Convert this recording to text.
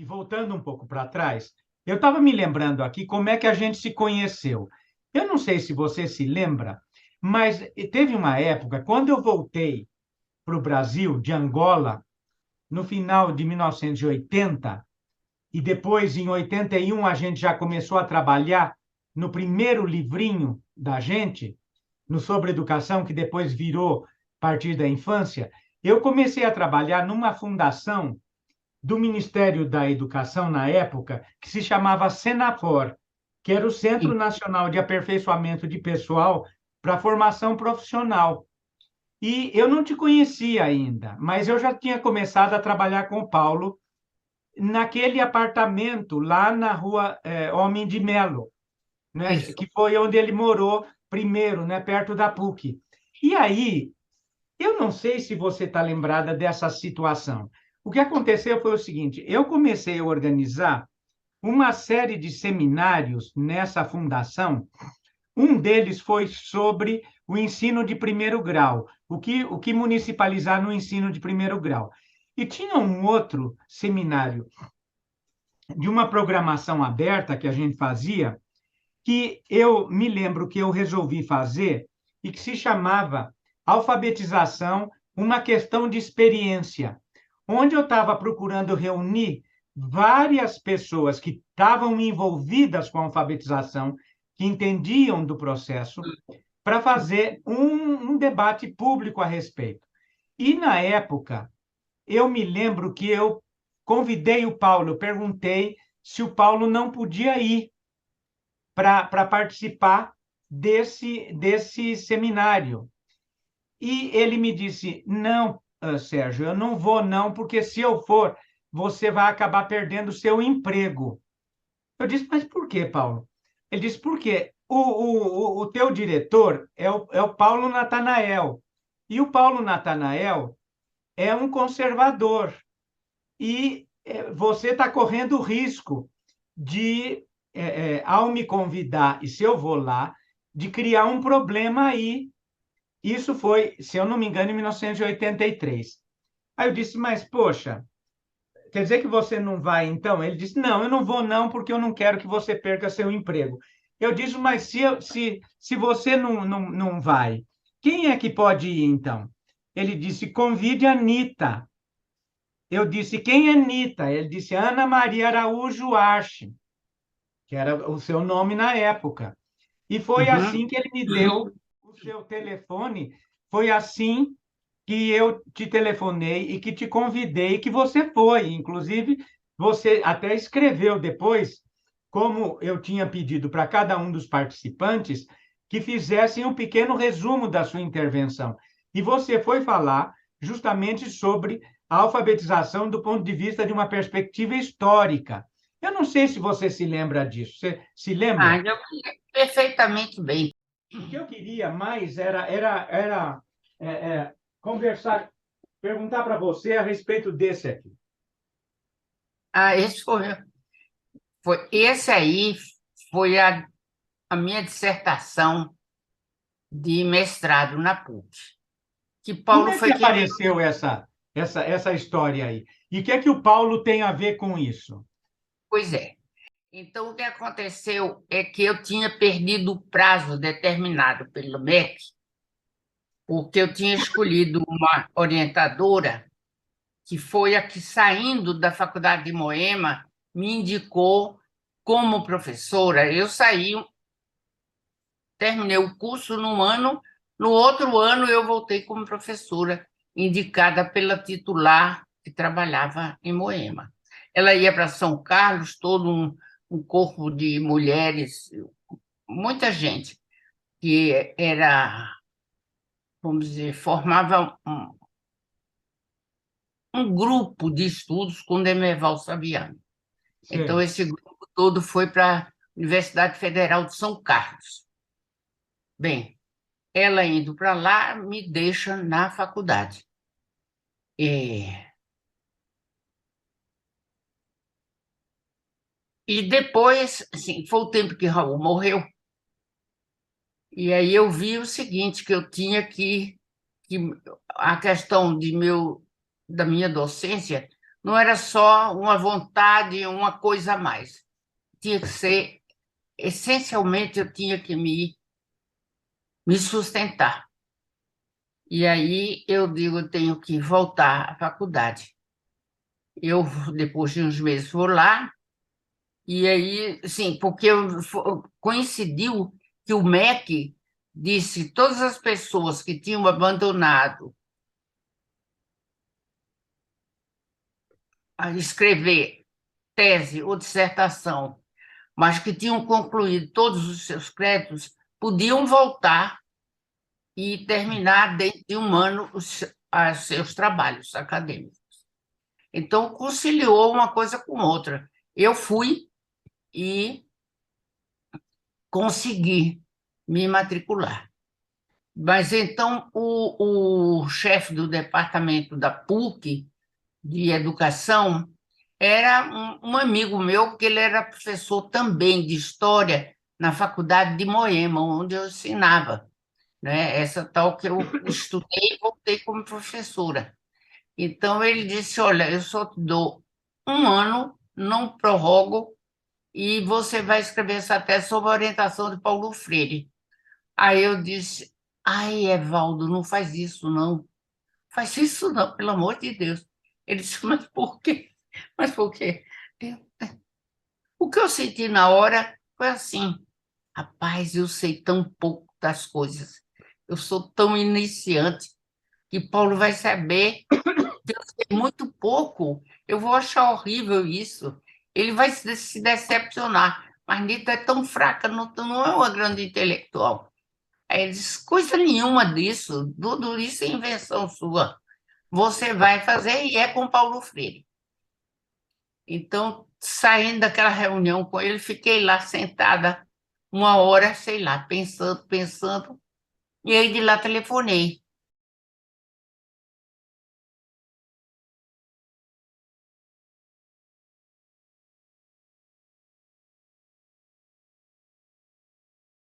E voltando um pouco para trás, eu estava me lembrando aqui como é que a gente se conheceu. Eu não sei se você se lembra, mas teve uma época, quando eu voltei para o Brasil, de Angola, no final de 1980, e depois, em 81, a gente já começou a trabalhar no primeiro livrinho da gente, no Sobre Educação, que depois virou Partir da Infância, eu comecei a trabalhar numa fundação do Ministério da Educação na época, que se chamava Senafor, que era o Centro Sim. Nacional de Aperfeiçoamento de Pessoal para a Formação Profissional. E eu não te conhecia ainda, mas eu já tinha começado a trabalhar com o Paulo naquele apartamento lá na rua Homem de Melo, né? Isso. Que foi onde ele morou primeiro, né? Perto da PUC. E aí, eu não sei se você está lembrada dessa situação. O que aconteceu foi o seguinte: eu comecei a organizar uma série de seminários nessa fundação. Um deles foi sobre o ensino de primeiro grau, o que municipalizar no ensino de primeiro grau. E tinha um outro seminário de uma programação aberta que a gente fazia, que eu me lembro que eu resolvi fazer e que se chamava Alfabetização, uma questão de experiência, onde eu estava procurando reunir várias pessoas que estavam envolvidas com a alfabetização, que entendiam do processo, para fazer um debate público a respeito. E, na época, eu me lembro que eu convidei o Paulo, eu perguntei se o Paulo não podia ir para participar desse seminário. E ele me disse: não, Sérgio, eu não vou, não, porque se eu for, você vai acabar perdendo o seu emprego. Eu disse: mas por quê, Paulo? Ele disse: porque o teu diretor é o Paulo Natanael. E o Paulo Natanael é um conservador. E você está correndo o risco de, ao me convidar, e se eu vou lá, de criar um problema aí. Isso foi, se eu não me engano, em 1983. Aí eu disse: mas, poxa, quer dizer que você não vai, então? Ele disse: não, eu não vou, não, porque eu não quero que você perca seu emprego. Eu disse: mas se você não vai, quem é que pode ir, então? Ele disse: convide a Anitta. Eu disse: quem é Anitta? Ele disse: Ana Maria Araújo Arce, que era o seu nome na época. E foi Uhum. assim que ele me deu o seu telefone, foi assim que eu te telefonei e que te convidei, que você foi. Inclusive, você até escreveu depois, como eu tinha pedido para cada um dos participantes, que fizessem um pequeno resumo da sua intervenção. E você foi falar justamente sobre a alfabetização do ponto de vista de uma perspectiva histórica. Eu não sei se você se lembra disso. Você se Ah, lembra? eu conheço perfeitamente bem. O que eu queria mais era conversar, perguntar para você a respeito desse aqui. Ah, esse aí foi a minha dissertação de mestrado na PUC, que Como Paulo é que foi quem me... apareceu essa história aí? E o que é que o Paulo tem a ver com isso? Pois é. Então, o que aconteceu é que eu tinha perdido o prazo determinado pelo MEC, porque eu tinha escolhido uma orientadora que foi a que, saindo da Faculdade de Moema, me indicou como professora. Eu saí, terminei o curso num ano, no outro ano eu voltei como professora, indicada pela titular que trabalhava em Moema. Ela ia para São Carlos, todo um corpo de mulheres, muita gente, que era, vamos dizer, formava um grupo de estudos com Demerval Saviano. Então, Sei. esse grupo todo foi para a Universidade Federal de São Carlos. Bem, ela indo para lá me deixa na faculdade. E, e depois, assim, foi o tempo que Raul morreu, e aí eu vi o seguinte, que eu tinha que a questão da minha docência não era só uma vontade, uma coisa a mais. Tinha que ser, essencialmente, eu tinha que me sustentar. E aí eu digo, eu tenho que voltar à faculdade. Eu, depois de uns meses, vou lá, e aí, sim, porque coincidiu que o MEC disse todas as pessoas que tinham abandonado a escrever tese ou dissertação, mas que tinham concluído todos os seus créditos, podiam voltar e terminar dentro de um ano os seus trabalhos acadêmicos. Então, conciliou uma coisa com outra. Eu fui e consegui me matricular. Mas então o chefe do departamento da PUC de educação era um amigo meu, porque ele era professor também de história na faculdade de Moema, onde eu ensinava, né? Essa tal que eu estudei e voltei como professora. Então ele disse: Olha, eu só te dou um ano, não prorrogo, e você vai escrever essa tese sob a orientação de Paulo Freire. Aí eu disse: Ai, Evaldo, não faz isso, não. Faz isso, não, pelo amor de Deus. Ele disse: Mas por quê? Mas por quê? O que eu senti na hora foi assim: rapaz, eu sei tão pouco das coisas. Eu sou tão iniciante que Paulo vai saber que eu sei muito pouco. Eu vou achar horrível isso. Ele vai se decepcionar. Mas Nita é tão fraca, não é uma grande intelectual. Aí ele disse: coisa nenhuma disso, tudo isso é invenção sua. Você vai fazer e é com Paulo Freire. Então, saindo daquela reunião com ele, fiquei lá sentada uma hora, sei lá, pensando, pensando, e aí de lá telefonei